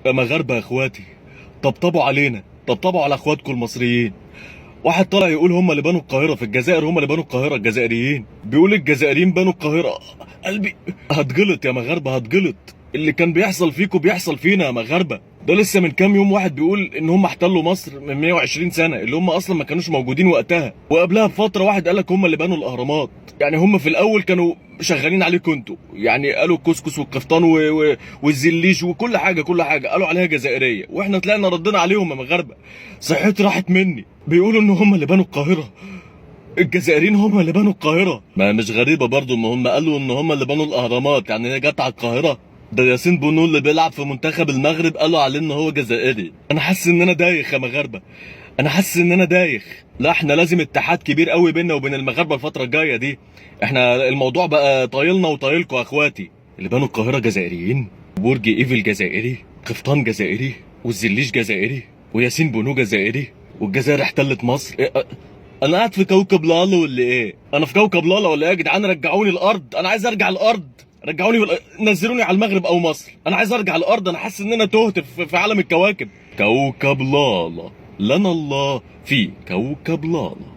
يا مغاربة يا اخواتي، طبطبوا علينا، طبطبوا على اخواتكم المصريين. واحد طالع يقول هم اللي بنوا القاهرة في الجزائر، هم اللي بنوا القاهرة الجزائريين، بيقول الجزائريين بنوا القاهرة. قلبي هتجلط يا مغاربة، هتجلط. اللي كان بيحصل فيكم بيحصل فينا يا مغاربة. ده لسه من كام يوم واحد بيقول ان هم احتلوا مصر من 120 سنة، اللي هم اصلا ما كانوش موجودين وقتها. وقبلها بفترة واحد قالك هم اللي بنوا الاهرامات. يعني هم في الاول كانوا شغالين عليكم انتوا، يعني قالوا الكسكس والقفطان والزليش وكل حاجة، كل حاجة قالوا عليها جزائرية، واحنا طلعنا ردينا عليهم يا مغاربة. صحتي راحت مني. بيقولوا ان هم اللي بنوا القاهرة، الجزائريين هم اللي بنوا القاهرة. ما مش غريبة برضو ان هم قالوا ان هم اللي بنوا الاهرامات، يعني هي جت على القاهرة. ده ياسين بونو اللي بيلعب في منتخب المغرب قالوا عليه ان هو جزائري. انا حاسس ان انا دايخ يا مغاربة، انا حاسس ان انا دايخ. لا احنا لازم اتحاد كبير قوي بيننا وبين المغاربة الفترة الجاية دي. احنا الموضوع بقى طايلنا وطايلكم يا اخواتي. اللي بنوا القاهرة جزائريين، برج ايفل جزائري، قفطان جزائري، والزليش جزائري، وياسين بونو جزائري، والجزائر احتلت مصر. انا قاعد في كوكب لالا ولا ايه؟ انا في كوكب لالا ولا ايه يا جدعان؟ رجعوني الارض، انا عايز ارجع الارض. رجعوني نزلوني على المغرب او مصر، انا عايز ارجع الارض. انا حاسس ان انا تهت في عالم الكواكب. كوكب لالا، لنا الله في كوكب لالا.